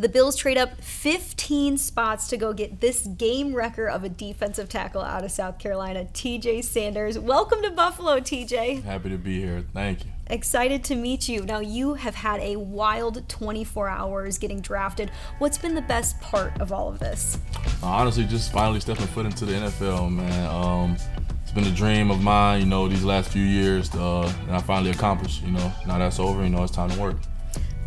The Bills trade up 15 spots to go get this game wrecker of a defensive tackle out of South Carolina, TJ Sanders. Welcome to Buffalo, TJ. Happy to be here. Thank you. Excited to meet you. Now, you have had a wild 24 hours getting drafted. What's been the best part of all of this? Honestly, just finally stepping foot into the NFL, man. It's been a dream of mine, these last few years, and I finally accomplished, Now that's over, it's time to work.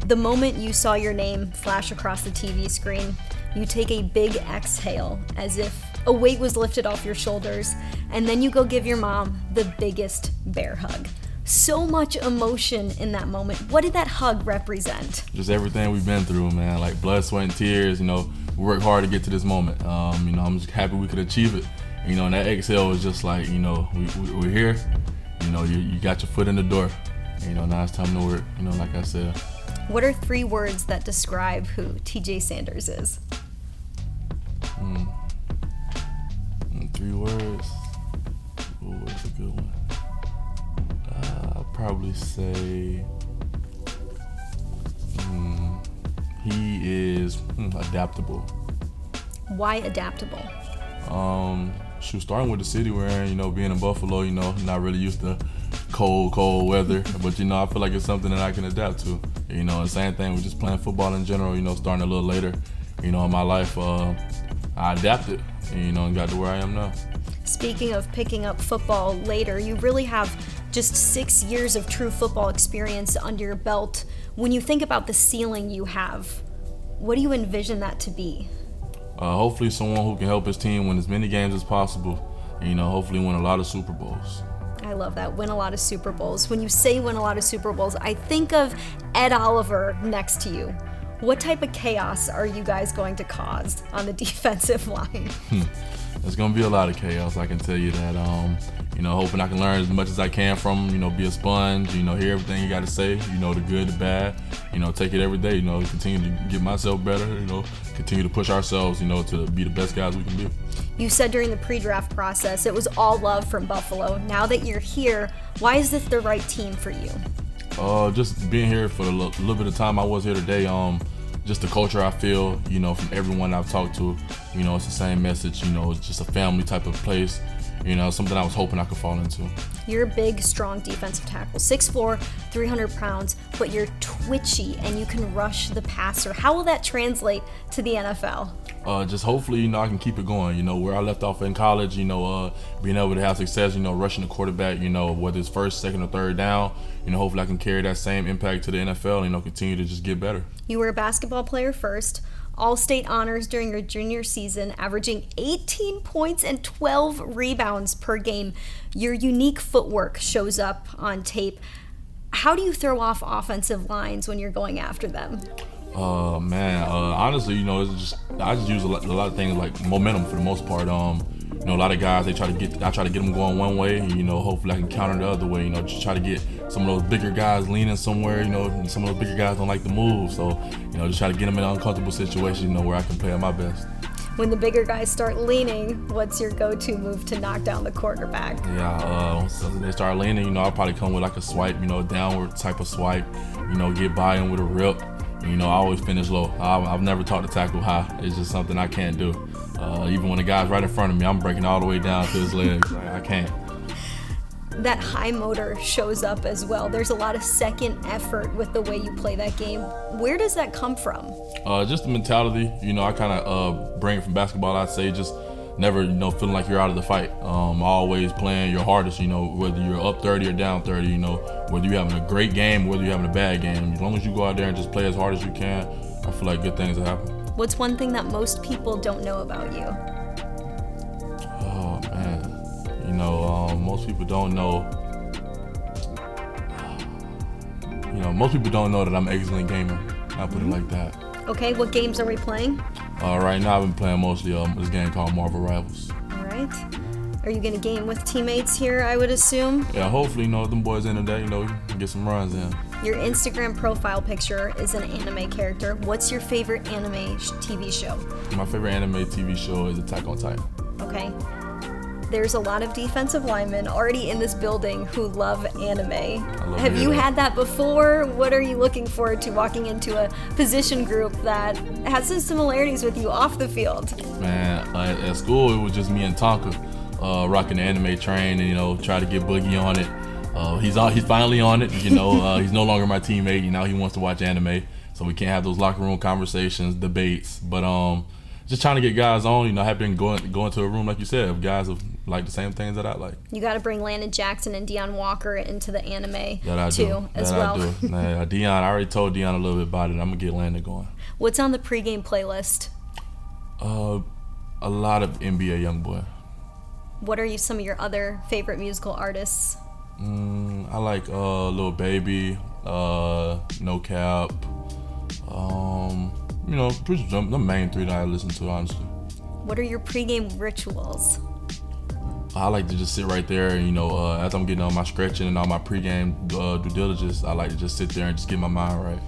The moment you saw your name flash across the TV screen, you take a big exhale as if a weight was lifted off your shoulders, and then you go give your mom the biggest bear hug. So much emotion in that moment. What did that hug represent? Just everything we've been through, man, like blood, sweat, and tears. We worked hard to get to this moment. I'm just happy we could achieve it. And that exhale was just like, we're here. You got your foot in the door. Now it's time to work, like I said. What are 3 words that describe who TJ Sanders is? 3 words? Oh, that's a good one. I'll probably say he is adaptable. Why adaptable? Starting with the city we're in, being in Buffalo, not really used to cold weather, but I feel like it's something that I can adapt to. The same thing with just playing football in general, starting a little later, in my life, I adapted, and got to where I am now. Speaking of picking up football later, you really have just 6 years of true football experience under your belt. When you think about the ceiling you have, what do you envision that to be? Hopefully someone who can help his team win as many games as possible, hopefully win a lot of Super Bowls. I love that, win a lot of Super Bowls. When you say win a lot of Super Bowls, I think of Ed Oliver next to you. What type of chaos are you guys going to cause on the defensive line? There's going to be a lot of chaos, I can tell you that. Hoping I can learn as much as I can from him, be a sponge, hear everything you got to say, the good, the bad, take it every day, continue to get myself better, continue to push ourselves, to be the best guys we can be. You said during the pre-draft process it was all love from Buffalo. Now that you're here, why is this the right team for you? Just being here for the little bit of time I was here today, just the culture I feel, from everyone I've talked to, it's the same message, it's just a family type of place, something I was hoping I could fall into. You're a big, strong defensive tackle, 6'4", 300 pounds, but you're twitchy and you can rush the passer. How will that translate to the NFL? Just hopefully, I can keep it going. Where I left off in college, being able to have success, rushing the quarterback, whether it's first, second, or third down, hopefully I can carry that same impact to the NFL, continue to just get better. You were a basketball player first, all-state honors during your junior season, averaging 18 points and 12 rebounds per game. Your unique footwork shows up on tape. How do you throw off offensive lines when you're going after them? Honestly, I just use a lot of things like momentum for the most part. A lot of guys, I try to get them going one way, and, hopefully I can counter the other way, just try to get some of those bigger guys leaning somewhere, and some of those bigger guys don't like to move, so, just try to get them in an uncomfortable situation, where I can play at my best. When the bigger guys start leaning, what's your go-to move to knock down the quarterback? So they start leaning, I'll probably come with like a swipe, downward type of swipe, get by them with a rip. I always finish low. I've never taught to tackle high. It's just something I can't do. Even when the guy's right in front of me, I'm breaking all the way down to his legs. I can't. That high motor shows up as well. There's a lot of second effort with the way you play that game. Where does that come from? Just the mentality. I kind of bring it from basketball, I'd say. Just never, feeling like you're out of the fight. Always playing your hardest, whether you're up 30 or down 30, whether you're having a great game, whether you're having a bad game. As long as you go out there and just play as hard as you can, I feel like good things will happen. What's one thing that most people don't know about you? Oh, man. Most people don't know. Most people don't know that I'm an excellent gamer. I'll put it like that. Okay, what games are we playing? Right now I've been playing mostly this game called Marvel Rivals. All right. Are you going to game with teammates here, I would assume? Yeah, hopefully, them boys in today, get some runs in. Your Instagram profile picture is an anime character. What's your favorite anime TV show? My favorite anime TV show is Attack on Titan. Okay. There's a lot of defensive linemen already in this building who love anime. Have it. you had that before? What are you looking forward to walking into a position group that has some similarities with you off the field? Man, at school it was just me and Tonka rocking the anime train and, you know, try to get Boogie on it. He's finally on it, you know. He's no longer my teammate. You know, he wants to watch anime, so we can't have those locker room conversations, debates. But just trying to get guys on. You know, I've been going to a room, like you said, of guys of like the same things that I like. You got to bring Landon Jackson and Deion Walker into the anime too, as well. I do. Deion, I already told Deion a little bit about it. I'm gonna get Landon going. What's on the pregame playlist? A lot of NBA YoungBoy. What are some of your other favorite musical artists? I like Lil Baby, No Cap. You know, pretty the main three that I listen to, honestly. What are your pregame rituals? I like to just sit right there and, you know, as I'm getting on my stretching and all my pregame due diligence, I like to just sit there and just get my mind right.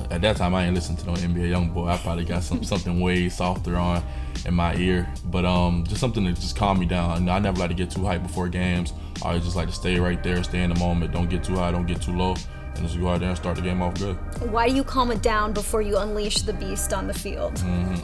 At that time, I ain't listening to no NBA YoungBoy. I probably got something way softer on in my ear, but just something to just calm me down. You know, I never like to get too hyped before games. I always just like to stay right there, stay in the moment, don't get too high, don't get too low, and just go out there and start the game off good. Why do you calm it down before you unleash the beast on the field?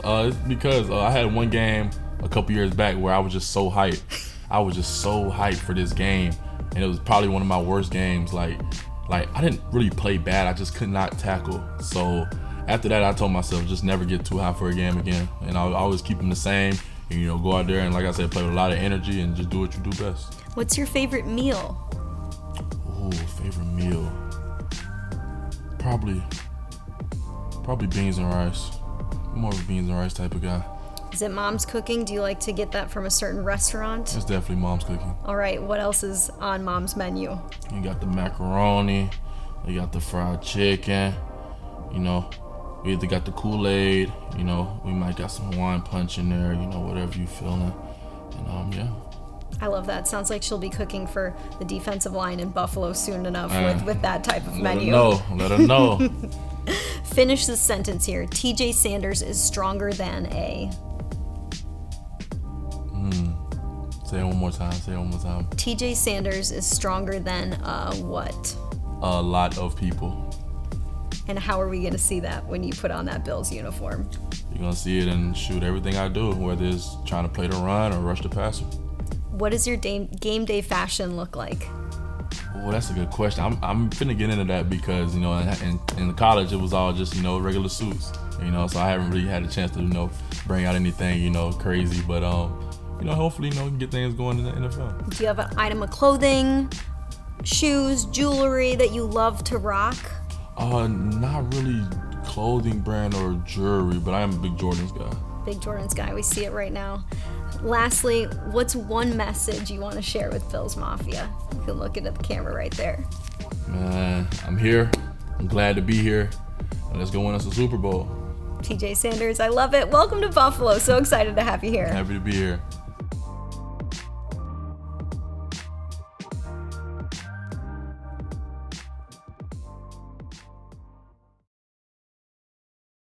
It's because I had one game a couple years back where I was just so hyped. I was just so hyped for this game, and it was probably one of my worst games. Like I didn't really play bad, I just could not tackle. So after that, I told myself just never get too high for a game again, and I'll always keep them the same. And, you know, go out there and, like I said, play with a lot of energy and just do what you do best. What's your favorite meal? Oh, favorite meal. Probably beans and rice. I'm more of a beans and rice type of guy. Is it mom's cooking? Do you like to get that from a certain restaurant? It's definitely mom's cooking. All right, what else is on mom's menu? You got the macaroni, you got the fried chicken, you know, we either got the Kool-Aid, you know, we might got some Hawaiian punch in there, you know, whatever you feeling. And yeah. I love that. Sounds like she'll be cooking for the defensive line in Buffalo soon enough with that type of menu. Let her know. Finish the sentence here. TJ Sanders is stronger than a... Say it one more time. TJ Sanders is stronger than what? A lot of people. And how are we going to see that when you put on that Bills uniform? You're going to see it and shoot everything I do, whether it's trying to play the run or rush the passer. What does your game day fashion look like? Oh, that's a good question. I'm finna get into that because, you know, in college it was all just, you know, regular suits, you know, so I haven't really had a chance to, you know, bring out anything, you know, crazy, but you know, hopefully, you know, we can get things going in the NFL. Do you have an item of clothing, shoes, jewelry that you love to rock? Not really clothing brand or jewelry, but I am a big Jordans guy. Big Jordans guy, we see it right now. Lastly, what's one message you want to share with Bills Mafia? You can look at the camera right there. Man, I'm here. I'm glad to be here. And let's go win us a Super Bowl. TJ Sanders, I love it. Welcome to Buffalo. So excited to have you here. Happy to be here.